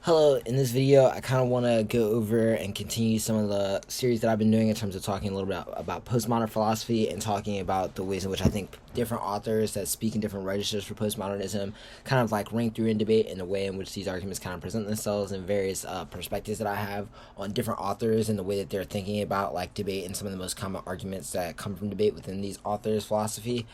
Hello, in this video I kind of want to go over and continue some of the series that I've been doing in terms of talking a little bit about postmodern philosophy and talking about the ways in which I think different authors that speak in different registers for postmodernism kind of like rank through in debate in the way in which these arguments kind of present themselves and various perspectives that I have on different authors and the way that they're thinking about like debate and some of the most common arguments that come from debate within these authors' philosophy.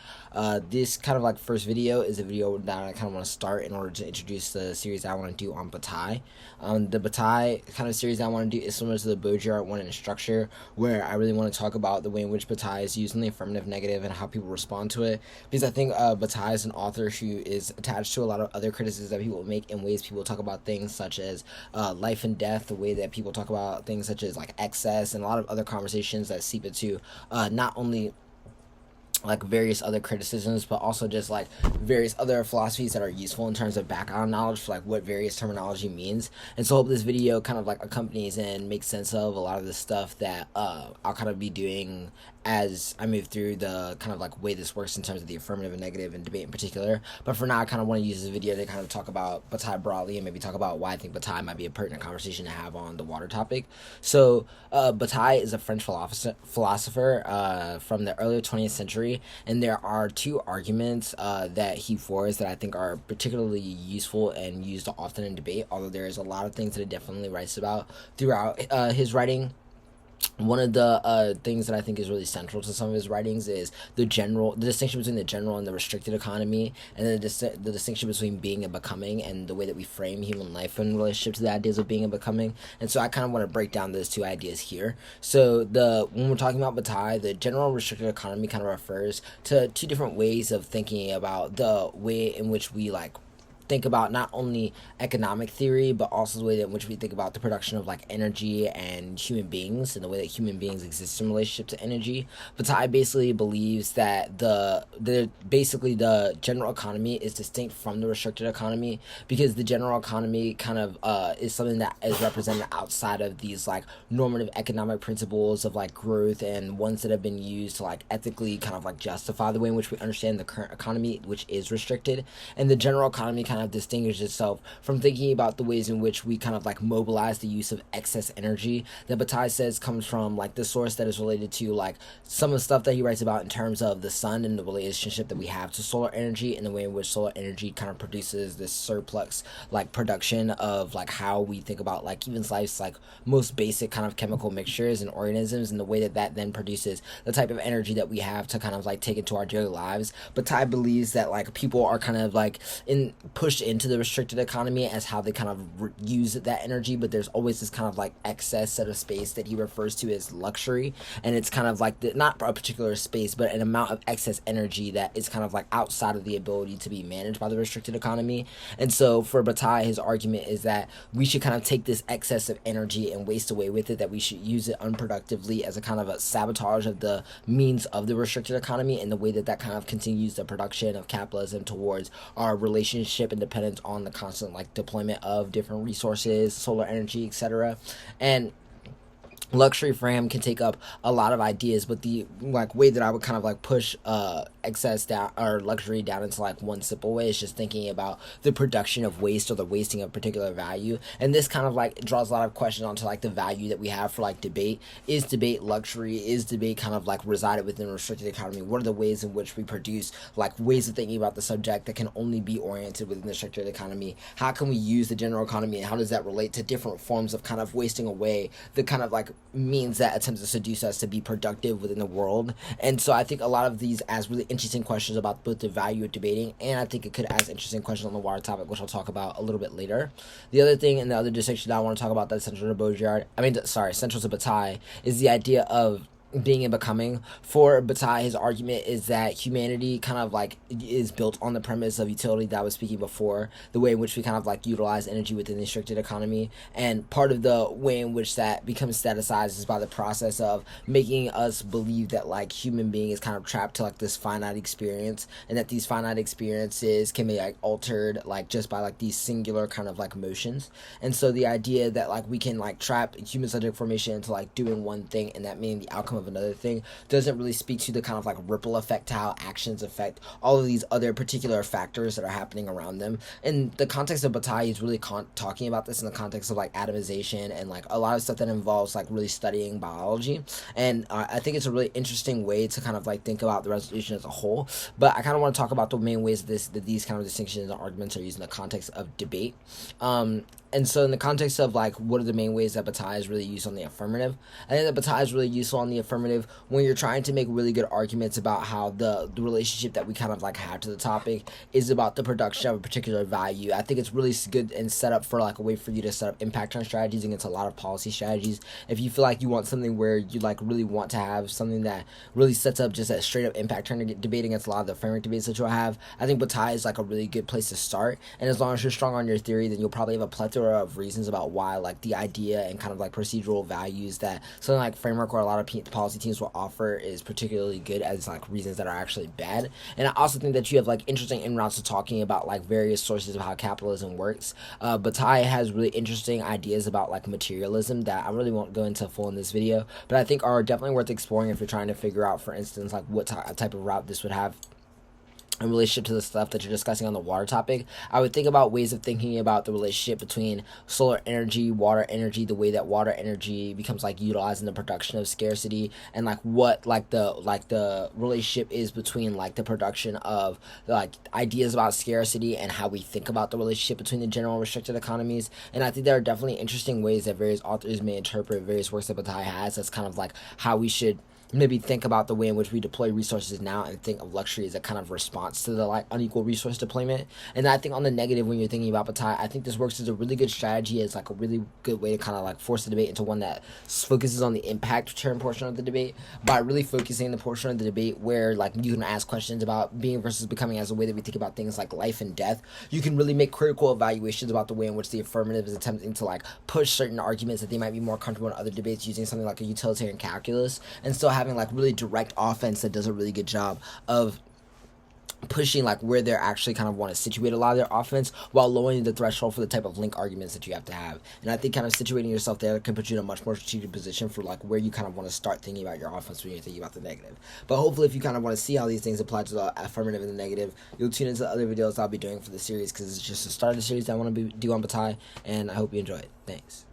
This kind of like first video is a video that I kind of want to start in order to introduce the series I want to do on Bataille. The Bataille kind of series I want to do is similar to the Baudrillard one in structure, where I really want to talk about the way in which Bataille is used in the affirmative negative and how people respond to it, because I think Bataille is an author who is attached to a lot of other criticisms that people make in ways people talk about things such as life and death, the way that people talk about things such as like excess, and a lot of other conversations that seep into not only like various other criticisms, but also just like various other philosophies that are useful in terms of background knowledge for like what various terminology means. And so I hope this video kind of like accompanies and makes sense of a lot of the stuff that I'll kind of be doing as I move through the kind of like way this works in terms of the affirmative and negative and debate in particular. But for now, I kind of want to use this video to kind of talk about Bataille broadly and maybe talk about why I think Bataille might be a pertinent conversation to have on the water topic. So Bataille is a French philosopher from the early 20th century, and there are two arguments that he forwards that I think are particularly useful and used often in debate, although there is a lot of things that he definitely writes about throughout his writing. One of the things that I think is really central to some of his writings is the distinction between the general and the restricted economy, and then the distinction between being and becoming, and the way that we frame human life in relationship to the ideas of being and becoming. And so I kind of want to break down those two ideas here. So when we're talking about Bataille, the general restricted economy kind of refers to two different ways of thinking about the way in which we think about not only economic theory, but also the way in which we think about the production of like energy and human beings, and the way that human beings exist in relationship to energy. Bataille basically believes that the general economy is distinct from the restricted economy, because the general economy kind of is something that is represented outside of these like normative economic principles of like growth, and ones that have been used to like ethically kind of like justify the way in which we understand the current economy, which is restricted. And the general economy kind of distinguishes itself from thinking about the ways in which we kind of like mobilize the use of excess energy that Bataille says comes from like the source that is related to like some of the stuff that he writes about in terms of the sun and the relationship that we have to solar energy, and the way in which solar energy kind of produces this surplus like production of like how we think about like even life's like most basic kind of chemical mixtures and organisms, and the way that then produces the type of energy that we have to kind of like take into our daily lives. Bataille believes that like people are kind of like pushed into the restricted economy as how they kind of use that energy, but there's always this kind of like excess set of space that he refers to as luxury, and it's kind of like not a particular space, but an amount of excess energy that is kind of like outside of the ability to be managed by the restricted economy. And so for Bataille, his argument is that we should kind of take this excess of energy and waste away with it, that we should use it unproductively as a kind of a sabotage of the means of the restricted economy, and the way that kind of continues the production of capitalism towards our relationship and dependence on the constant like deployment of different resources, solar energy, etc. And luxury for him can take up a lot of ideas, but the like way that I would kind of like push excess down or luxury down into like one simple way is just thinking about the production of waste, or the wasting of particular value. And this kind of like draws a lot of questions onto like the value that we have for like debate. Is debate luxury? Is debate kind of like resided within a restricted economy? What are the ways in which we produce like ways of thinking about the subject that can only be oriented within the restricted economy? How can we use the general economy, and how does that relate to different forms of kind of wasting away the kind of like means that attempts to seduce us to be productive within the world? And so I think a lot of these as really interesting questions about both the value of debating, and I think it could ask interesting questions on the water topic, which I'll talk about a little bit later. The other thing and the other distinction that I want to talk about that's central to Bataille, is the idea of being and becoming. For Bataille, his argument is that humanity kind of like is built on the premise of utility that I was speaking before, the way in which we kind of like utilize energy within the restricted economy, and part of the way in which that becomes staticized is by the process of making us believe that like human being is kind of trapped to like this finite experience, and that these finite experiences can be like altered like just by like these singular kind of like motions. And so the idea that like we can like trap human subject formation into like doing one thing, and that meaning the outcome of of another thing doesn't really speak to the kind of like ripple effect, how actions affect all of these other particular factors that are happening around them. In the context of Bataille, he's really talking about this in the context of like atomization and like a lot of stuff that involves like really studying biology. And I think it's a really interesting way to kind of like think about the resolution as a whole. But I kind of want to talk about the main ways that these kind of distinctions and arguments are used in the context of debate. And so in the context of like what are the main ways that Bataille is really used on the affirmative, I think that Bataille is really useful on the affirmative when you're trying to make really good arguments about how the relationship that we kind of like have to the topic is about the production of a particular value. I think it's really good and set up for like a way for you to set up impact turn strategies against a lot of policy strategies. If you feel like you want something where you like really want to have something that really sets up just a straight up impact turn debate against a lot of the affirmative debates that you'll have, I think Bataille is like a really good place to start. And as long as you're strong on your theory, then you'll probably have a plethora of reasons about why like the idea and kind of like procedural values that something like framework or a lot of policy teams will offer is particularly good as like reasons that are actually bad. And I also think that you have like interesting in routes to talking about like various sources of how capitalism works. Bataille has really interesting ideas about like materialism that I really won't go into full in this video, but I think are definitely worth exploring if you're trying to figure out, for instance, like what type of route this would have in relationship to the stuff that you're discussing on the water topic. I would think about ways of thinking about the relationship between solar energy, water energy, the way that water energy becomes like utilized in the production of scarcity, and like what like the relationship is between like the production of like ideas about scarcity and how we think about the relationship between the general and restricted economies. And I think there are definitely interesting ways that various authors may interpret various works that Bataille has. That's kind of like how we should maybe think about the way in which we deploy resources now and think of luxury as a kind of response to the like unequal resource deployment. And I think on the negative, when you're thinking about Bataille, I think this works as a really good strategy, as like a really good way to kind of like force the debate into one that focuses on the impact turn portion of the debate by really focusing the portion of the debate where like you can ask questions about being versus becoming as a way that we think about things like life and death. You can really make critical evaluations about the way in which the affirmative is attempting to like push certain arguments that they might be more comfortable in other debates using something like a utilitarian calculus, and still having like really direct offense that does a really good job of pushing like where they're actually kind of want to situate a lot of their offense while lowering the threshold for the type of link arguments that you have to have. And I think kind of situating yourself there can put you in a much more strategic position for like where you kind of want to start thinking about your offense when you're thinking about the negative. But hopefully if you kind of want to see how these things apply to the affirmative and the negative, you'll tune into the other videos I'll be doing for the series, because it's just the start of the series that I want to do on Bataille, and I hope you enjoy it. Thanks.